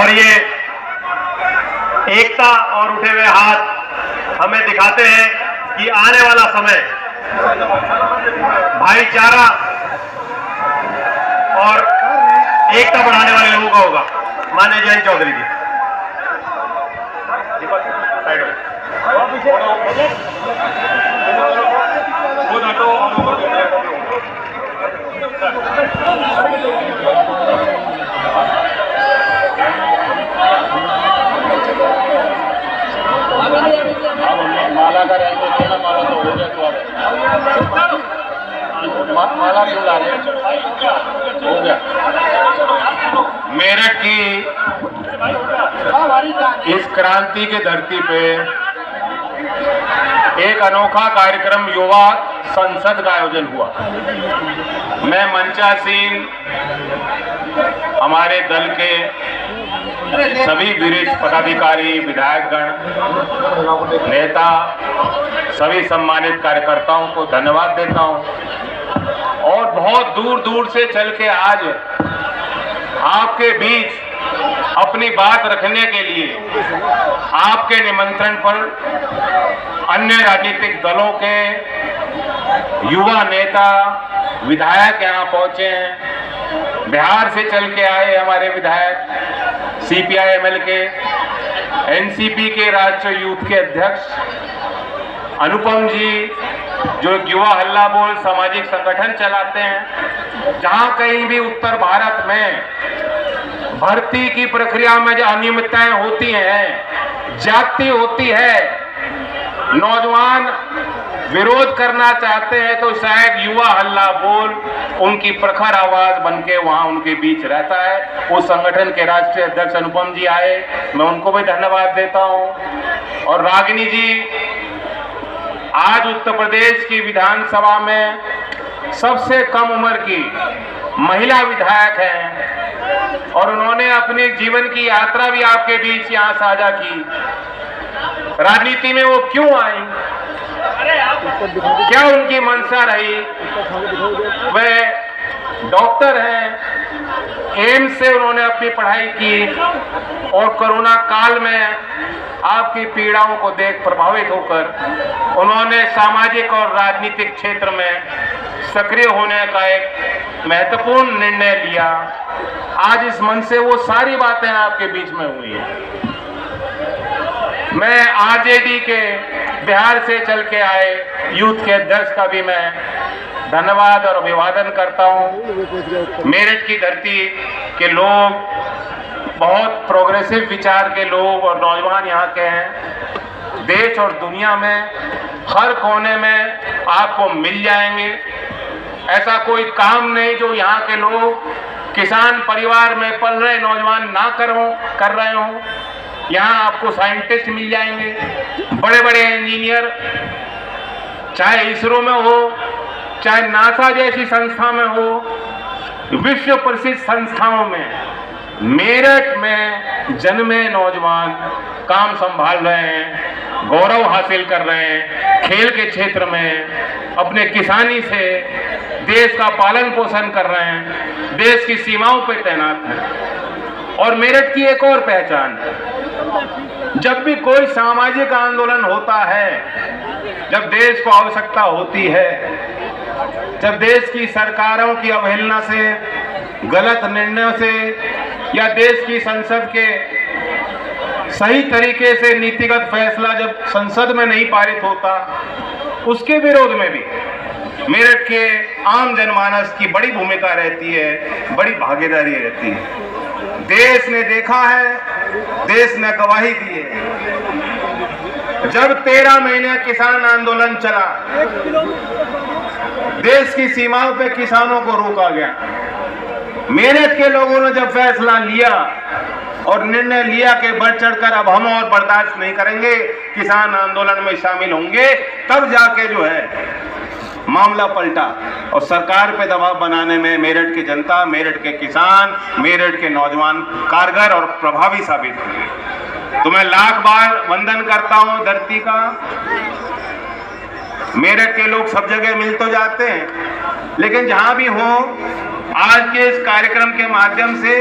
और ये एकता और उठे हुए हाथ हमें दिखाते हैं कि आने वाला समय भाईचारा और एकता बढ़ाने वाले लोगों का होगा। माननीय जयंत चौधरी जी। माला का रहने देना, माला तो हो गया तो माला क्यों ला रहे हो गया। मेरठ की इस क्रांति के धरती पे एक अनोखा कार्यक्रम युवा संसद का आयोजन हुआ। मैं मंचासीन हमारे दल के सभी वरिष्ठ पदाधिकारी, विधायकगण, नेता, सभी सम्मानित कार्यकर्ताओं को धन्यवाद देता हूं। और बहुत दूर दूर से चल के आज आपके बीच अपनी बात रखने के लिए आपके निमंत्रण पर अन्य राजनीतिक दलों के युवा नेता, विधायक यहां पहुंचे हैं। बिहार से चल के आए हमारे विधायक, CPI-ML के, NCP के राष्ट्रीय यूथ के अध्यक्ष अनुपम जी, जो युवा हल्ला बोल सामाजिक संगठन चलाते हैं। जहां कहीं भी उत्तर भारत में भर्ती की प्रक्रिया में जो अनियमितताएं होती हैं, जाति होती है, नौजवान विरोध करना चाहते हैं, तो शायद युवा हल्ला बोल उनकी प्रखर आवाज बनके वहां उनके बीच रहता है। उस संगठन के राष्ट्रीय अध्यक्ष अनुपम जी आए, मैं उनको भी धन्यवाद देता हूं। और रागिनी जी आज उत्तर प्रदेश की विधानसभा में सबसे कम उम्र की महिला विधायक हैं और उन्होंने अपने जीवन की यात्रा भी आपके बीच यहां साझा की। राजनीति में वो क्यों आई, क्या उनकी मंशा रही। वे डॉक्टर हैं, एम्स से उन्होंने अपनी पढ़ाई की और कोरोना काल में आपकी पीड़ाओं को देख प्रभावित होकर उन्होंने सामाजिक और राजनीतिक क्षेत्र में सक्रिय होने का एक महत्वपूर्ण निर्णय लिया। आज इस मंच से वो सारी बातें आपके बीच में हुई हैं। मैं RJD के बिहार से चल के आए यूथ के अध्यक्ष का भी मैं धन्यवाद और अभिवादन करता हूं। मेरठ की धरती के लोग बहुत प्रोग्रेसिव विचार के लोग और नौजवान यहाँ के हैं। देश और दुनिया में हर कोने में आपको मिल जाएंगे। ऐसा कोई काम नहीं जो यहाँ के लोग किसान परिवार में पल रहे नौजवान ना कर रहे हों। यहाँ आपको साइंटिस्ट मिल जाएंगे, बड़े बड़े इंजीनियर, चाहे इसरो में हो, चाहे नासा जैसी संस्था में हो, विश्व प्रसिद्ध संस्थाओं में मेरठ में जन्मे नौजवान काम संभाल रहे हैं, गौरव हासिल कर रहे हैं। खेल के क्षेत्र में अपने किसानी से देश का पालन पोषण कर रहे हैं, देश की सीमाओं पर तैनात हैं। और मेरठ की एक और पहचान है, जब भी कोई सामाजिक आंदोलन होता है, जब देश को आवश्यकता होती है, जब देश की सरकारों की अवहेलना से, गलत निर्णयों से या देश की संसद के सही तरीके से नीतिगत फैसला जब संसद में नहीं पारित होता, उसके विरोध में भी मेरठ के आम जनमानस की बड़ी भूमिका रहती है, बड़ी भागीदारी रहती है। देश ने देखा है, देश ने गवाही दी है। जब 13 महीने किसान आंदोलन चला, देश की सीमाओं पे किसानों को रोका गया। मेरठ के लोगों ने जब फैसला लिया और निर्णय लिया कि बढ़ चढ़कर अब हम और बर्दाश्त नहीं करेंगे, किसान आंदोलन में शामिल होंगे, तब जाके जो है मामला पलटा और सरकार पे दबाव बनाने में मेरठ की जनता, मेरठ के किसान, मेरठ के नौजवान कारगर और प्रभावी साबित हुए। तो मैं लाख बार वंदन करता हूं धरती का। मेरठ के लोग सब जगह मिल तो जाते हैं, लेकिन जहां भी हो, आज के इस कार्यक्रम के माध्यम से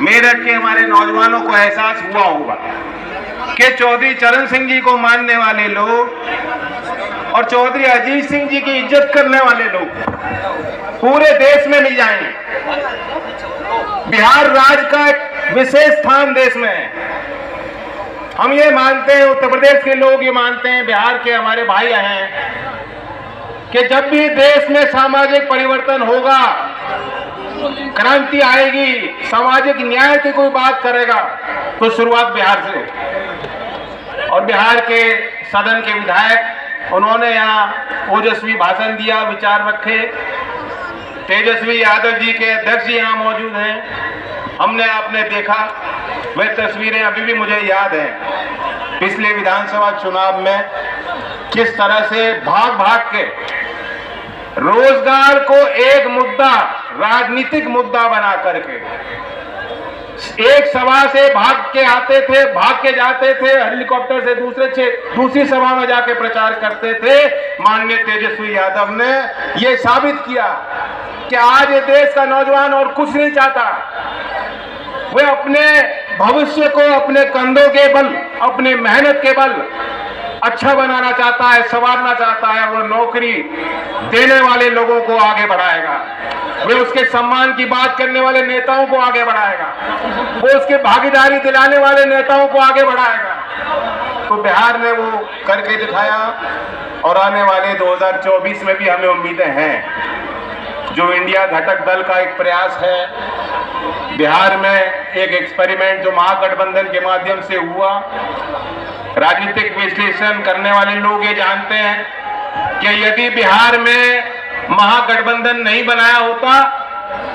मेरठ के हमारे नौजवानों को एहसास हुआ होगा कि चौधरी चरण सिंह जी को मानने वाले लोग और चौधरी अजीत सिंह जी की इज्जत करने वाले लोग पूरे देश में मिल जाएंगे। बिहार राज्य का एक विशेष स्थान देश में है। हम ये मानते हैं, उत्तर प्रदेश के लोग ये मानते हैं, बिहार के हमारे भाई हैं कि जब भी देश में सामाजिक परिवर्तन होगा, क्रांति आएगी, सामाजिक न्याय की कोई बात करेगा तो शुरुआत बिहार से हो। और बिहार के सदन के विधायक उन्होंने यहाँ ओजस्वी भाषण दिया, विचार रखे। तेजस्वी यादव जी के अध्यक्ष जी यहाँ मौजूद हैं। हमने आपने देखा, वे तस्वीरें अभी भी मुझे याद हैं पिछले विधानसभा चुनाव में किस तरह से भाग भाग के रोजगार को एक मुद्दा, राजनीतिक मुद्दा बना करके एक सभा से भाग के आते थे, भाग के जाते थे, हेलीकॉप्टर से दूसरी सभा में जाके प्रचार करते थे। माननीय तेजस्वी यादव ने यह साबित किया कि आज ये देश का नौजवान और कुछ नहीं चाहता। वे अपने भविष्य को अपने कंधों के बल, अपनी मेहनत के बल अच्छा बनाना चाहता है, संवारना चाहता है। वो नौकरी देने वाले लोगों को आगे बढ़ाएगा, वे उसके सम्मान की बात करने वाले नेताओं को आगे बढ़ाएगा, वो उसके भागीदारी दिलाने वाले नेताओं को आगे बढ़ाएगा। तो बिहार ने वो करके दिखाया और आने वाले 2024 में भी हमें उम्मीदें हैं। जो इंडिया घटक दल का एक प्रयास है बिहार में, एक एक्सपेरिमेंट जो महागठबंधन के माध्यम से हुआ, राजनीतिक विश्लेषण करने वाले लोग ये जानते हैं कि यदि बिहार में महागठबंधन नहीं बनाया होता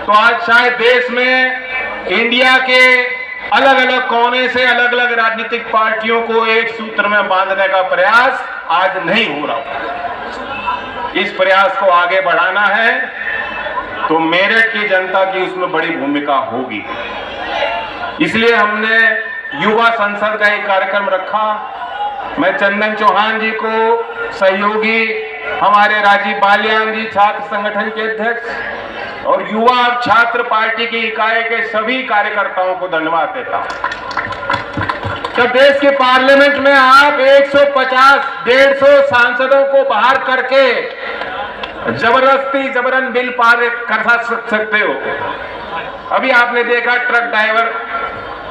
तो आज शायद देश में इंडिया के अलग अलग कोने से अलग अलग राजनीतिक पार्टियों को एक सूत्र में बांधने का प्रयास आज नहीं हो रहा। इस प्रयास को आगे बढ़ाना है तो मेरठ की जनता की उसमें बड़ी भूमिका होगी। इसलिए हमने युवा संसद का एक कार्यक्रम रखा। मैं चंदन चौहान जी को, सहयोगी हमारे राजीव बालियान जी, छात्र संगठन के अध्यक्ष और युवा छात्र पार्टी की इकाई के सभी कार्यकर्ताओं को धन्यवाद देता हूं। जब देश के पार्लियामेंट में आप 150-150 सांसदों को बाहर करके जबरन बिल पास कर सकते हो। अभी आपने देखा ट्रक ड्राइवर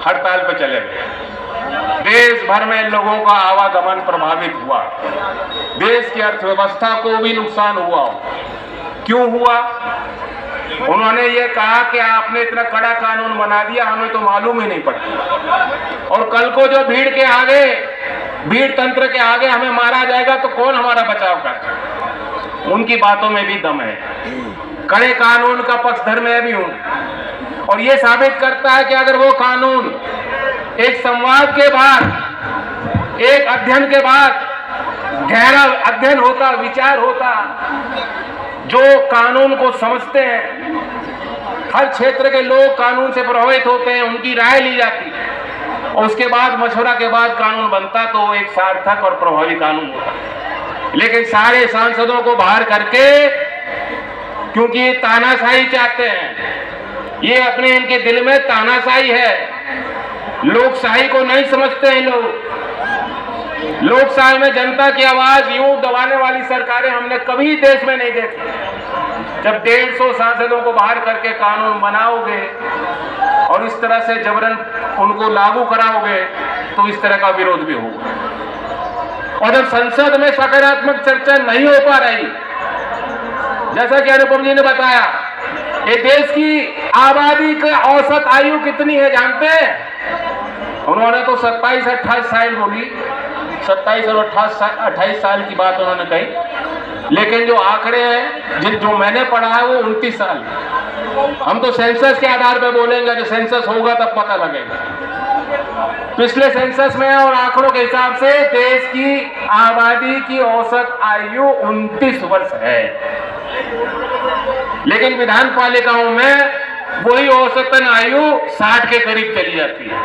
हड़ताल पर चले गए, देश भर में लोगों का आवागमन प्रभावित हुआ, देश की अर्थव्यवस्था को भी नुकसान हुआ। क्यों हुआ? उन्होंने ये कहा कि आपने इतना कड़ा कानून बना दिया, हमें तो मालूम ही नहीं पड़ता, और कल को जो भीड़ के आगे, भीड़ तंत्र के आगे हमें मारा जाएगा तो कौन हमारा बचाव करेगा? उनकी बातों में भी दम है। कड़े कानून का पक्षधर मैं भी हूं और ये साबित करता है कि अगर वो कानून एक संवाद के बाद, एक अध्ययन के बाद, गहरा अध्ययन होता, विचार होता, जो कानून को समझते हैं, हर क्षेत्र के लोग कानून से प्रभावित होते हैं, उनकी राय ली जाती और उसके बाद मशवरा के बाद कानून बनता तो एक सार्थक और प्रभावी कानून होता। लेकिन सारे सांसदों को बाहर करके, क्योंकि तानाशाही चाहते हैं, ये अपने इनके दिल में तानाशाही है, लोकशाही को नहीं समझते हैं लोग। लोकशाही में जनता की आवाज यूं दबाने वाली सरकारें हमने कभी देश में नहीं देखी। जब 150 सांसदों को बाहर करके कानून बनाओगे और इस तरह से जबरन उनको लागू कराओगे तो इस तरह का विरोध भी होगा। और जब संसद में सकारात्मक चर्चा नहीं हो पा रही, जैसा कि अनुपम जी ने बताया, ये देश की आबादी का औसत आयु कितनी है जानते हैं? उन्होंने तो 27-28 साल बोली, 27 और 28 साल की बात उन्होंने कही, लेकिन जो आंकड़े हैं जो मैंने पढ़ा है वो 29 साल। हम तो सेंसस के आधार पर बोलेंगे, जो सेंसस होगा तब पता लगेगा। पिछले सेंसस में और आंकड़ों के हिसाब से देश की आबादी की औसत आयु 29 वर्ष है, लेकिन विधान पालिकाओं में वही औसतन आयु 60 के करीब चली जाती है।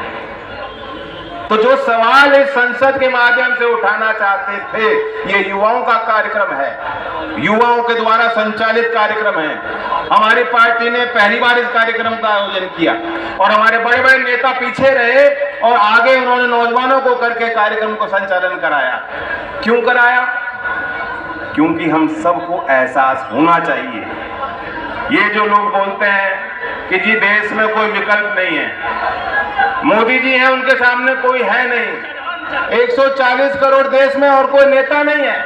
तो जो सवाल इस संसद के माध्यम से उठाना चाहते थे, ये युवाओं का कार्यक्रम है, युवाओं के द्वारा संचालित कार्यक्रम है। हमारी पार्टी ने पहली बार इस कार्यक्रम का आयोजन किया और हमारे बड़े बड़े नेता पीछे रहे और आगे उन्होंने नौजवानों को करके कार्यक्रम को संचालन कराया। क्यों कराया? क्योंकि हम सबको एहसास होना चाहिए। ये जो लोग बोलते हैं कि जी देश में कोई विकल्प नहीं है, मोदी जी हैं, उनके सामने कोई है नहीं, 140 करोड़ देश में और कोई नेता नहीं है,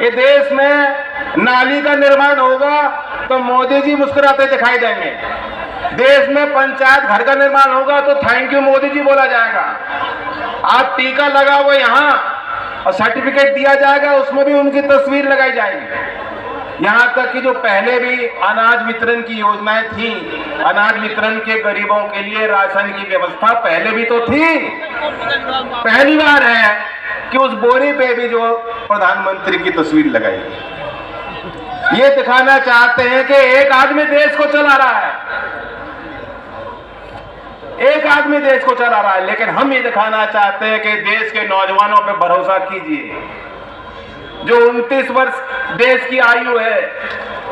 ये देश में नाली का निर्माण होगा तो मोदी जी मुस्कुराते दिखाई देंगे, देश में पंचायत घर का निर्माण होगा तो थैंक यू मोदी जी बोला जाएगा, आप टीका लगा हुआ यहाँ और सर्टिफिकेट दिया जाएगा, उसमें भी उनकी तस्वीर लगाई जाएगी। यहाँ तक कि जो पहले भी अनाज वितरण की योजनाएं थी, अनाज वितरण के गरीबों के लिए राशन की व्यवस्था पहले भी तो थी, पहली बार है कि उस बोरी पे भी जो प्रधानमंत्री की तस्वीर लगाई। ये दिखाना चाहते हैं कि एक आदमी देश को चला रहा है, एक आदमी देश को चला रहा है, लेकिन हम ये दिखाना चाहते हैं कि देश के नौजवानों पे भरोसा कीजिए। जो 29 वर्ष देश की आयु है,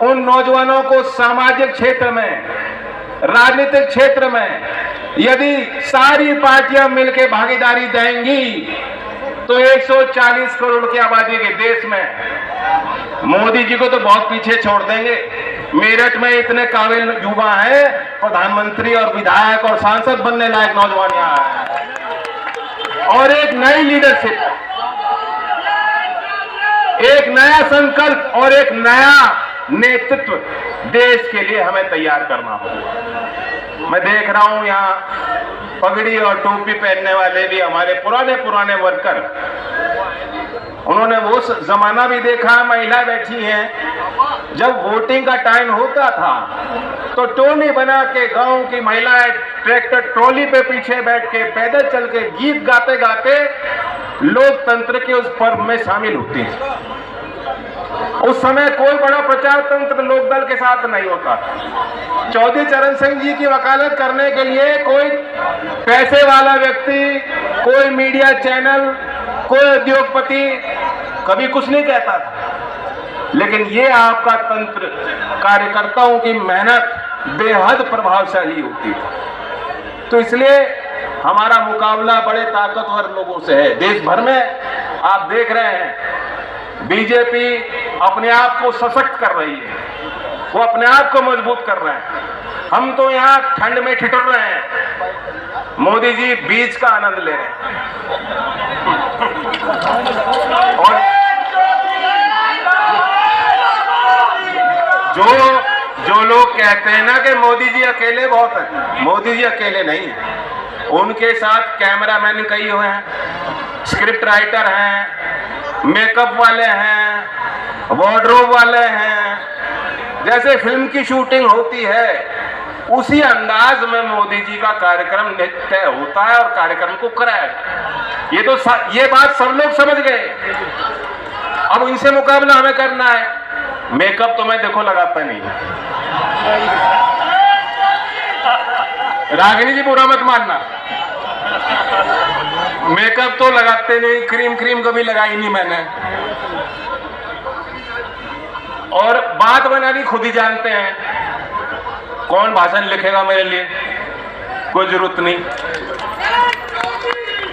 उन नौजवानों को सामाजिक क्षेत्र में, राजनीतिक क्षेत्र में यदि सारी पार्टियां मिलकर भागीदारी देंगी तो 140 करोड़ की आबादी के देश में मोदी जी को तो बहुत पीछे छोड़ देंगे। मेरठ में इतने काबिल युवा हैं, प्रधानमंत्री और विधायक और सांसद बनने लायक नौजवान यहाँ है। और एक नई लीडरशिप, एक नया संकल्प और एक नया नेतृत्व देश के लिए हमें तैयार करना होगा। मैं देख रहा हूं यहाँ पगड़ी और टोपी पहनने वाले भी हमारे पुराने वर्कर, उन्होंने वो जमाना भी देखा, महिला बैठी हैं, जब वोटिंग का टाइम होता था तो टोली बना के गांव की महिलाएं ट्रैक्टर ट्रॉली पे पीछे बैठ के पैदल चल के गीत गाते गाते लोकतंत्र के उस पर्व में शामिल होती थी। उस समय कोई बड़ा प्रचार तंत्र लोकदल के साथ नहीं होता। चौधरी चरण सिंह जी की वकालत करने के लिए कोई पैसे वाला व्यक्ति, कोई मीडिया चैनल, कोई उद्योगपति कभी कुछ नहीं कहता था, लेकिन ये आपका तंत्र, कार्यकर्ताओं की मेहनत बेहद प्रभावशाली होती है। तो इसलिए हमारा मुकाबला बड़े ताकतवर लोगों से है। देश भर में आप देख रहे हैं बीजेपी अपने आप को सशक्त कर रही है, वो अपने आप को मजबूत कर रहे हैं। हम तो यहाँ ठंड में ठिठुर रहे हैं, मोदी जी बीच का आनंद ले रहे हैं। और जो लोग कहते हैं ना कि मोदी जी अकेले बहुत हैं, मोदी जी अकेले नहीं है, उनके साथ कैमरामैन कई हुए हैं, स्क्रिप्ट राइटर हैं, मेकअप वाले हैं, वार्डरोब वाले हैं। जैसे फिल्म की शूटिंग होती है उसी अंदाज में मोदी जी का कार्यक्रम तय होता है और कार्यक्रम को कराया। ये बात सब लोग समझ गए। अब इनसे मुकाबला हमें करना है। मेकअप तो मैं देखो लगाता नहीं, रागिनी जी बुरा मत मानना, मेकअप तो लगाते नहीं, क्रीम कभी लगाई नहीं मैंने, और बात बनानी खुद ही जानते हैं। कौन भाषण लिखेगा मेरे लिए, कोई जरूरत नहीं।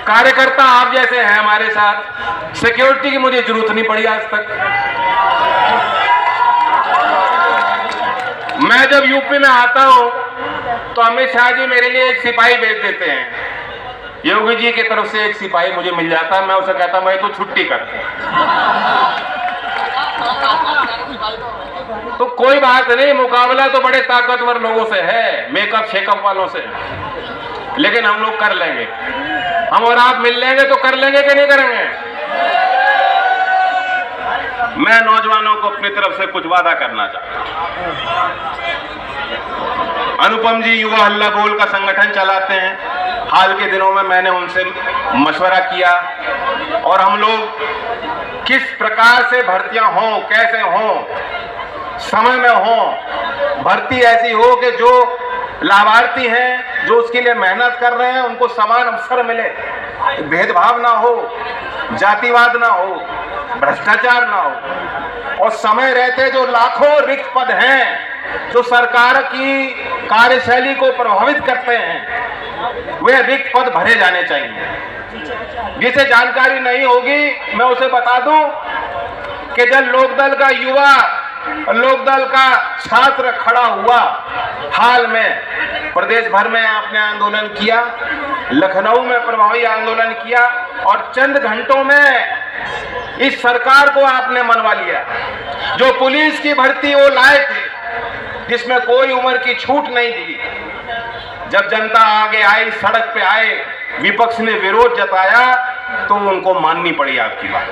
कार्यकर्ता आप जैसे हैं हमारे साथ, सिक्योरिटी की मुझे जरूरत नहीं पड़ी आज तक। मैं जब यूपी में आता हूं तो अमित शाह जी मेरे लिए एक सिपाही भेज देते हैं, योगी जी की तरफ से एक सिपाही मुझे मिल जाता है, मैं उसे कहता मैं तो छुट्टी कर। तो कोई बात नहीं, मुकाबला तो बड़े ताकतवर लोगों से है, मेकअप शेकअप वालों से, लेकिन हम लोग कर लेंगे। हम और आप मिल लेंगे तो कर लेंगे कि नहीं करेंगे। मैं नौजवानों को अपनी तरफ से कुछ वादा करना चाहता हूं। अनुपम जी युवा हल्ला बोल का संगठन चलाते हैं। हाल के दिनों में मैंने उनसे मशवरा किया और हम लोग किस प्रकार से भर्तियां हों, कैसे हों, समय में हों, भर्ती ऐसी हो कि जो लाभार्थी हैं जो उसके लिए मेहनत कर रहे हैं, उनको समान अवसर मिले, भेदभाव ना हो, जातिवाद ना हो, भ्रष्टाचार ना हो, और समय रहते जो लाखों रिक्त पद हैं जो सरकार की कार्यशैली को प्रभावित करते हैं, वे रिक्त पद भरे जाने चाहिए। जिसे जानकारी नहीं होगी मैं उसे बता दूं कि जब लोकदल का युवा, लोकदल का छात्र खड़ा हुआ, हाल में प्रदेश भर में आपने आंदोलन किया, लखनऊ में प्रभावी आंदोलन किया और चंद घंटों में इस सरकार को आपने मनवा लिया। जो पुलिस की भर्ती वो लाए थे जिसमें कोई उम्र की छूट नहीं दी, जब जनता आगे आई, सड़क पे आए, विपक्ष ने विरोध जताया तो उनको माननी पड़ी आपकी बात।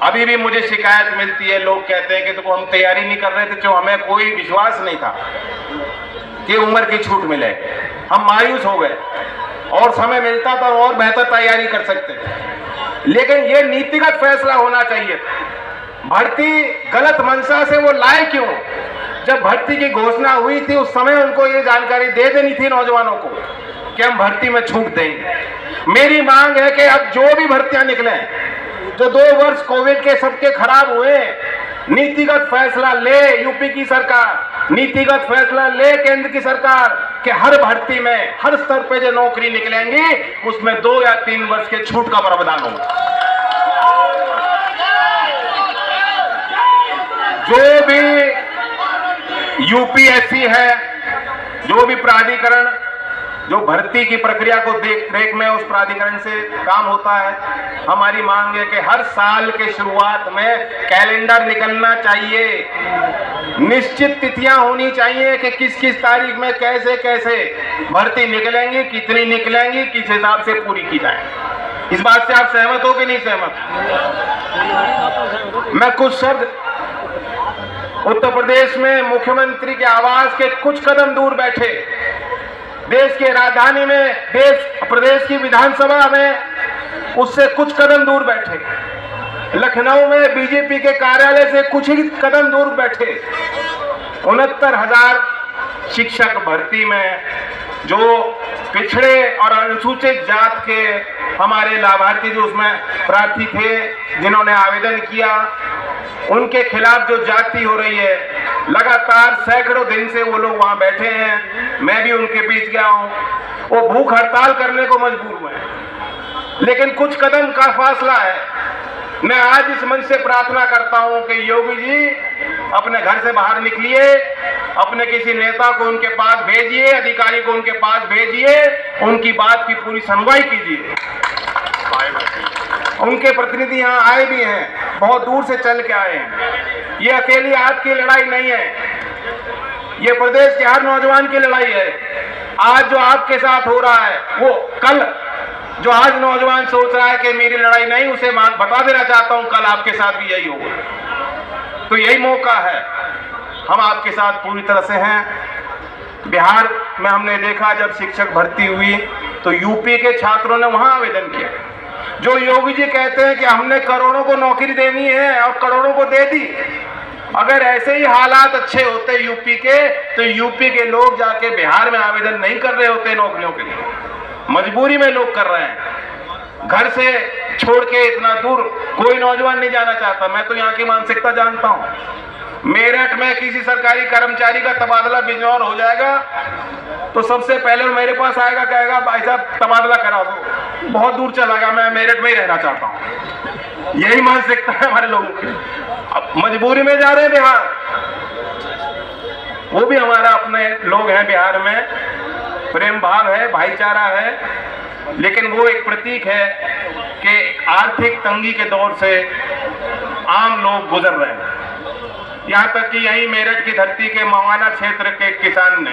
अभी भी मुझे शिकायत मिलती है, लोग कहते हैं कि तो हम तैयारी नहीं कर रहे थे, क्यों? हमें कोई विश्वास नहीं था कि उम्र की छूट मिले। हम मायूस हो गए और समय मिलता तो और बेहतर तैयारी कर सकते थे, लेकिन ये नीतिगत फैसला होना चाहिए। भर्ती गलत मंशा से वो लाए क्यों? जब भर्ती की घोषणा हुई थी उस समय उनको ये जानकारी दे देनी थी नौजवानों को कि हम भर्ती में छूट देंगे। मेरी मांग है कि अब जो भी भर्तियां निकले, जो 2 वर्ष कोविड के सबके खराब हुए, नीतिगत फैसला ले यूपी की सरकार, नीतिगत फैसला ले केंद्र की सरकार कि हर भर्ती में, हर स्तर पे जो नौकरी निकलेंगी उसमें 2 या 3 वर्ष के छूट का प्रावधान होगा। जो भी यूपीएससी है, जो भी प्राधिकरण जो भर्ती की प्रक्रिया को देख रेख में उस प्राधिकरण से काम होता है, हमारी मांग है कि हर साल के शुरुआत में कैलेंडर निकलना चाहिए, निश्चित तिथियां होनी चाहिए कि किस किस तारीख में कैसे कैसे भर्ती निकलेंगी, कितनी निकलेंगी, किस हिसाब से पूरी की जाए। इस बात से आप सहमत हो कि नहीं सहमत? मैं कुछ शब्द उत्तर प्रदेश में मुख्यमंत्री के आवास के कुछ कदम दूर बैठे, देश की राजधानी में, प्रदेश की विधानसभा में उससे कुछ कदम दूर बैठे, लखनऊ में बीजेपी के कार्यालय से कुछ ही कदम दूर बैठे 69,000 शिक्षक भर्ती में जो पिछड़े और अनुसूचित जात के हमारे लाभार्थी जो उसमें प्रार्थी थे, जिन्होंने आवेदन किया, उनके खिलाफ जो जाति हो रही है, लगातार सैकड़ों दिन से वो लोग वहां बैठे हैं। मैं भी उनके बीच गया हूं, वो भूख हड़ताल करने को मजबूर हुए हैं, लेकिन कुछ कदम का फासला है। मैं आज इस मंच से प्रार्थना करता हूं कि योगी जी अपने घर से बाहर निकलिए, अपने किसी नेता को उनके पास भेजिए, अधिकारी को उनके पास भेजिए, उनकी बात की पूरी सुनवाई कीजिए। उनके प्रतिनिधि यहाँ आए भी हैं, बहुत दूर से चल के आए हैं। ये अकेली आपकी लड़ाई नहीं है, ये प्रदेश के हर नौजवान की लड़ाई है। आज जो आपके साथ हो रहा है, वो कल जो आज नौजवान सोच रहा है कि मेरी लड़ाई नहीं, उसे बता देना चाहता हूं कल आपके साथ भी यही होगा। तो यही मौका है, हम आपके साथ पूरी तरह से हैं। बिहार में हमने देखा जब शिक्षक भर्ती हुई तो यूपी के छात्रों ने वहां आवेदन किया। जो योगी जी कहते हैं कि हमने करोड़ों को नौकरी देनी है और करोड़ों को दे दी, अगर ऐसे ही हालात अच्छे होते यूपी के तो यूपी के लोग जाके बिहार में आवेदन नहीं कर रहे होते नौकरियों के लिए। मजबूरी में लोग कर रहे हैं, घर से छोड़ के इतना दूर कोई नौजवान नहीं जाना चाहता। मैं तो यहाँ की मानसिकता जानता हूँ। मेरठ में किसी सरकारी कर्मचारी का तबादला बिजनौर हो जाएगा तो सबसे पहले मेरे पास आएगा, कहेगा भाई साहब तबादला करा दो, बहुत दूर चला गया, मैं मेरठ में ही रहना चाहता हूँ। यही मानसिकता है हमारे लोगों की। अब मजबूरी में जा रहे हैं बिहार, वो भी हमारा अपने लोग हैं बिहार में, प्रेम भाव है, भाईचारा है, लेकिन वो एक प्रतीक है कि आर्थिक तंगी के दौर से आम लोग गुजर रहे हैं। यहाँ तक कि यही मेरठ की धरती के मवाना क्षेत्र के किसान ने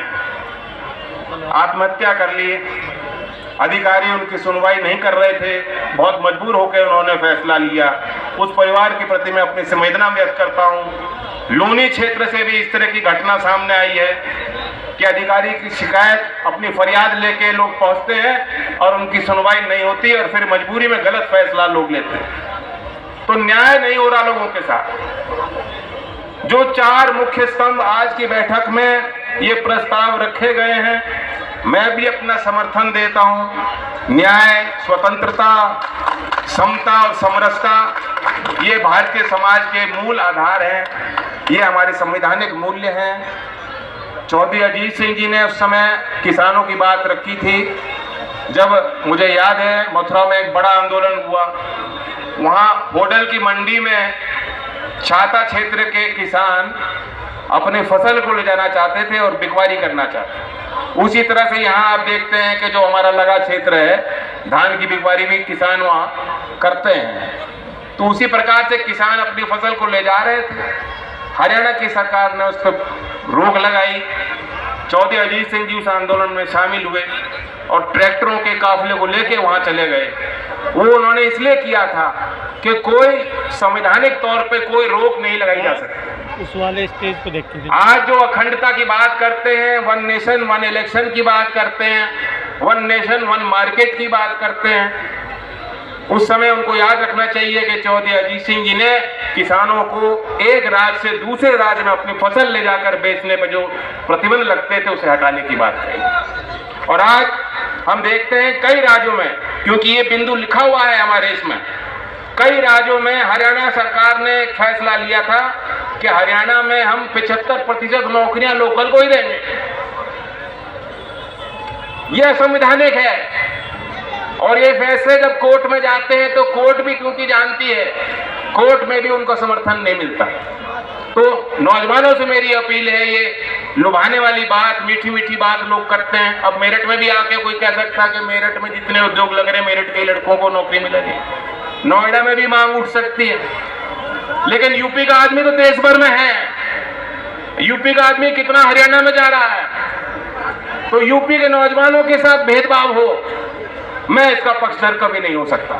आत्महत्या कर ली। अधिकारी उनकी सुनवाई नहीं कर रहे थे, बहुत मजबूर होकर उन्होंने फैसला लिया। उस परिवार के प्रति मैं अपनी संवेदना व्यक्त करता हूँ। लूनी क्षेत्र से भी इस तरह की घटना सामने आई है कि अधिकारी की शिकायत, अपनी फरियाद लेके लोग पहुंचते हैं और उनकी सुनवाई नहीं होती और फिर मजबूरी में गलत फैसला लोग लेते हैं। तो न्याय नहीं हो रहा लोगों के साथ। जो 4 मुख्य स्तंभ आज की बैठक में ये प्रस्ताव रखे गए हैं, मैं भी अपना समर्थन देता हूं। न्याय, स्वतंत्रता, समता और समरसता ये भारतीय समाज के मूल आधार हैं, ये हमारे संवैधानिक मूल्य हैं। चौधरी अजीत सिंह जी ने उस समय किसानों की बात रखी थी, जब मुझे याद है मथुरा में एक बड़ा आंदोलन हुआ, वहाँ होडल की मंडी में छाता क्षेत्र के किसान अपने फसल को ले जाना चाहते थे और बिकवारी करना चाहते थे। उसी तरह से यहाँ आप देखते हैं कि जो हमारा लगा क्षेत्र है, धान की बिकवारी भी किसान वहाँ करते हैं। तो उसी प्रकार से किसान अपनी फसल को ले जा रहे थे, हरियाणा की सरकार ने उस पर रोक लगाई। चौधरी अजीत सिंह जी उस आंदोलन में शामिल हुए और ट्रैक्टरों के काफिले को लेके वहां चले गए। वो उन्होंने इसलिए किया था कि कोई संवैधानिक तौर पे कोई रोक नहीं लगाई जा सकती। उस वाले स्टेज पे देखते थे। आज जो अखंडता की बात करते हैं, वन नेशन वन इलेक्शन की बात करते हैं, वन नेशन वन मार्केट की बात करते हैं, उस समय उनको याद रखना चाहिए कि चौधरी अजीत सिंह जी ने किसानों को एक राज्य से दूसरे राज्य में अपनी फसल ले जाकर बेचने पर जो प्रतिबंध लगते थे उसे हटाने की बात कही। और आज हम देखते हैं कई राज्यों में, क्योंकि ये बिंदु लिखा हुआ है हमारे इसमें, कई राज्यों में हरियाणा सरकार ने एक फैसला लिया था कि हरियाणा में हम 75% नौकरियां लोकल को ही देंगे। यह संवैधानिक है। और ये फैसले जब कोर्ट में जाते हैं तो कोर्ट भी क्योंकि जानती है, कोर्ट में भी उनको समर्थन नहीं मिलता। तो नौजवानों से मेरी अपील है, ये लुभाने वाली बात, मीठी मीठी बात लोग करते हैं। अब मेरठ में भी आके कोई कह सकता है कि मेरठ में जितने उद्योग लग रहे हैं मेरठ के लड़कों को नौकरी मिलेगी, नोएडा में भी मांग उठ सकती है। लेकिन यूपी का आदमी तो देश भर में है, यूपी का आदमी कितना हरियाणा में जा रहा है। तो यूपी के नौजवानों के साथ भेदभाव हो, मैं इसका पक्षधर कभी नहीं हो सकता,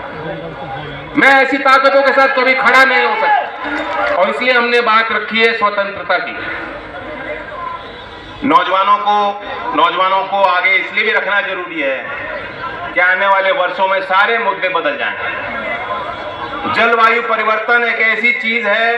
मैं ऐसी ताकतों के साथ कभी खड़ा नहीं हो सकता। और इसलिए हमने बात रखी है स्वतंत्रता की। नौजवानों को आगे इसलिए भी रखना जरूरी है कि आने वाले वर्षों में सारे मुद्दे बदल जाएं। जलवायु परिवर्तन एक ऐसी चीज है